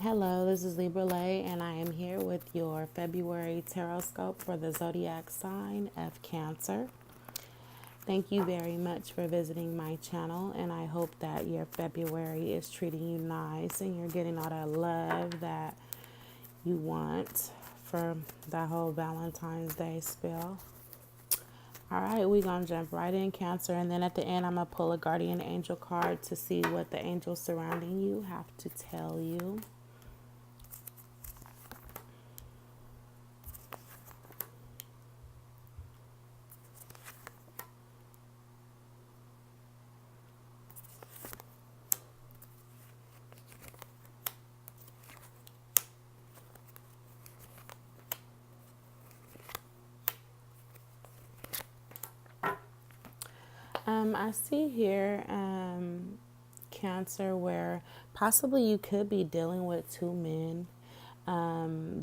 Hello, this is Libra Lay, and I am here with your February tarot scope for the zodiac sign of Cancer. Thank you very much for visiting my channel, and I hope that your February is treating you nice and you're getting all that love that you want for that whole Valentine's Day spill. All right, we're going to jump right in, Cancer, and then at the end, I'm going to pull a guardian angel card to see what the angels surrounding you have to tell you. I see here, Cancer, where possibly you could be dealing with two men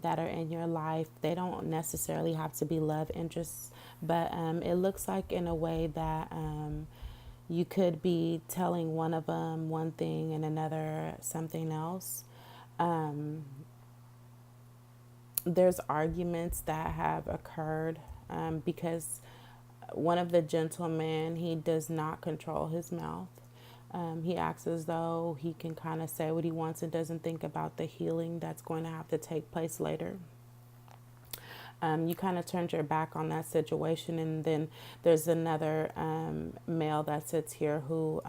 that are in your life. They don't necessarily have to be love interests, but it looks like in a way that you could be telling one of them one thing and another something else. There's arguments that have occurred because one of the gentlemen, he does not control his mouth. He acts as though he can kind of say what he wants and doesn't think about the healing that's going to have to take place later. You kind of turned your back on that situation, and then there's another male that sits here who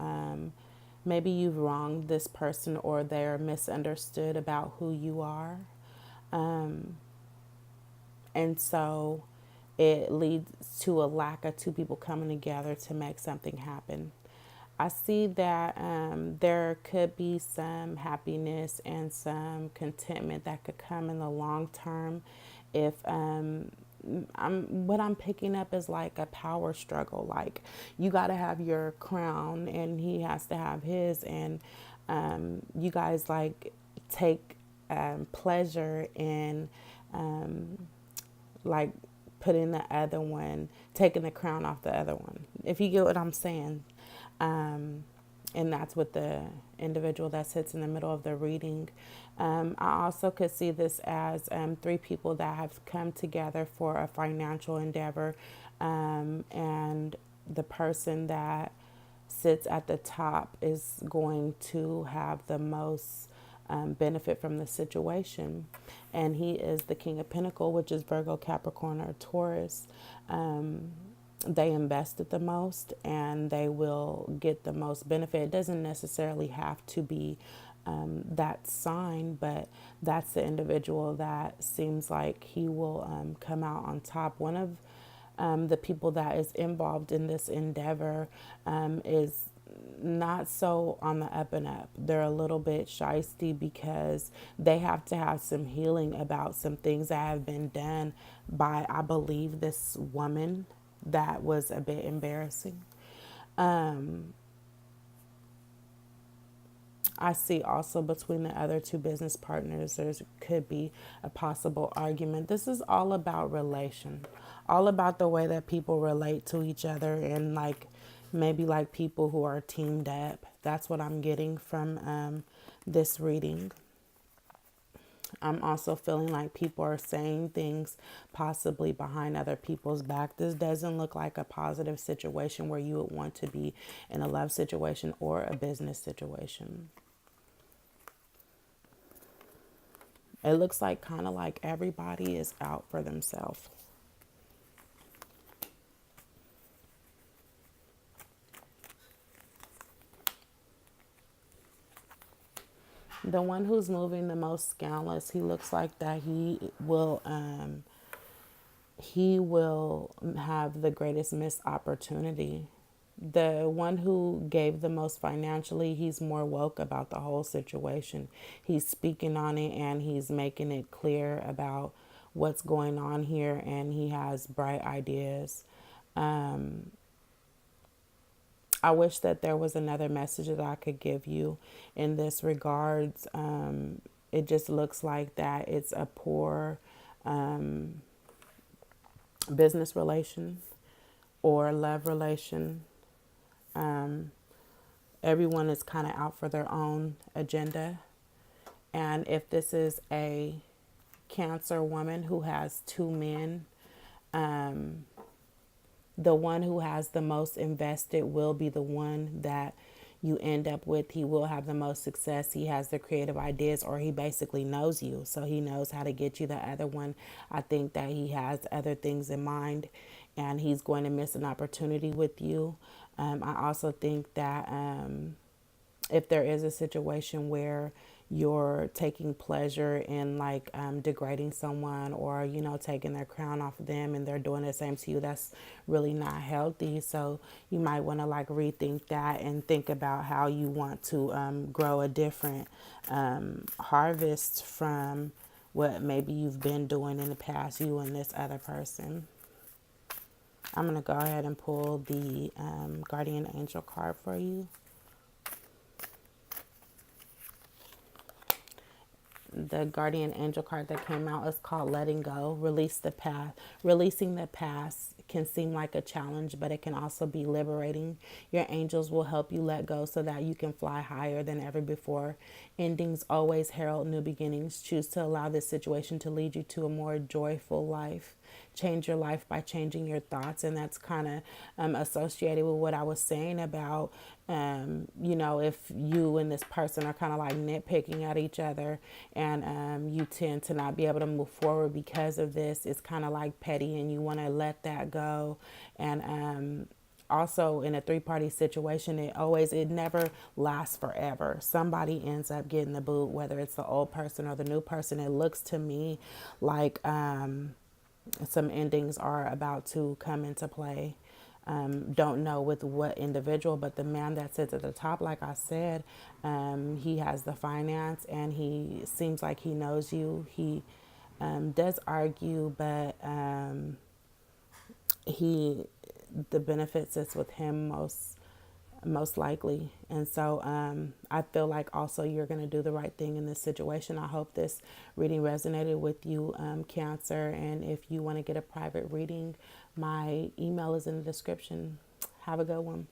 maybe you've wronged this person or they're misunderstood about who you are. And so it leads to a lack of two people coming together to make something happen. I see that there could be some happiness and some contentment that could come in the long term if what I'm picking up is like a power struggle. Like you got to have your crown and he has to have his, and you guys like take pleasure in like putting the other one, taking the crown off the other one, if you get what I'm saying. And that's with the individual that sits in the middle of the reading. I also could see this as three people that have come together for a financial endeavor, and the person that sits at the top is going to have the most benefit from the situation. And he is the King of Pentacles, which is Virgo, Capricorn, or Taurus. They invested the most and they will get the most benefit. It doesn't necessarily have to be that sign, but that's the individual that seems like he will come out on top. One of the people that is involved in this endeavor is not so on the up and up. They're a little bit shysty because they have to have some healing about some things that have been done by, I believe, this woman that was a bit embarrassing. I see also between the other two business partners, there could be a possible argument. This is all about relation, all about the way that people relate to each other, and like maybe like people who are teamed up. That's what I'm getting from this reading. I'm also feeling like people are saying things possibly behind other people's back. This doesn't look like a positive situation where you would want to be in a love situation or a business situation. It looks like kind of like everybody is out for themselves. The one who's moving the most scandalous, he looks like that he will have the greatest missed opportunity. The one who gave the most financially, he's more woke about the whole situation. He's speaking on it and he's making it clear about what's going on here, and he has bright ideas. I wish that there was another message that I could give you in this regards. It just looks like that it's a poor business relation or love relation. Everyone is kind of out for their own agenda, And if this is a Cancer woman who has two men, the one who has the most invested will be the one that you end up with. He will have the most success. He has the creative ideas, or he basically knows you. So he knows how to get you. The other one, I think that he has other things in mind and he's going to miss an opportunity with you. I also think that if there is a situation where you're taking pleasure in like degrading someone, or taking their crown off of them and they're doing the same to you, that's really not healthy. So you might want to like rethink that and think about how you want to grow a different harvest from what maybe you've been doing in the past, you and this other person. I'm going to go ahead and pull the guardian angel card for you. The guardian angel card that came out is called letting go. Release the past. Releasing the past can seem like a challenge, but it can also be liberating. Your angels will help you let go so that you can fly higher than ever before. Endings always herald new beginnings. Choose to allow this situation to lead you to a more joyful life. Change your life by changing your thoughts. And that's kind of associated with what I was saying about if you and this person are kind of like nitpicking at each other, and you tend to not be able to move forward because of this, it's kind of like petty and you want to let that go. And also in a three-party situation, it never lasts forever. Somebody ends up getting the boot, whether it's the old person or the new person. It looks to me like some endings are about to come into play. Don't know with what individual, but the man that sits at the top, like I said, he has the finance and he seems like he knows you. He does argue, but the benefit sits with him most likely. And so I feel like also you're going to do the right thing in this situation. I hope this reading resonated with you, Cancer. And if you want to get a private reading, my email is in the description. Have a good one.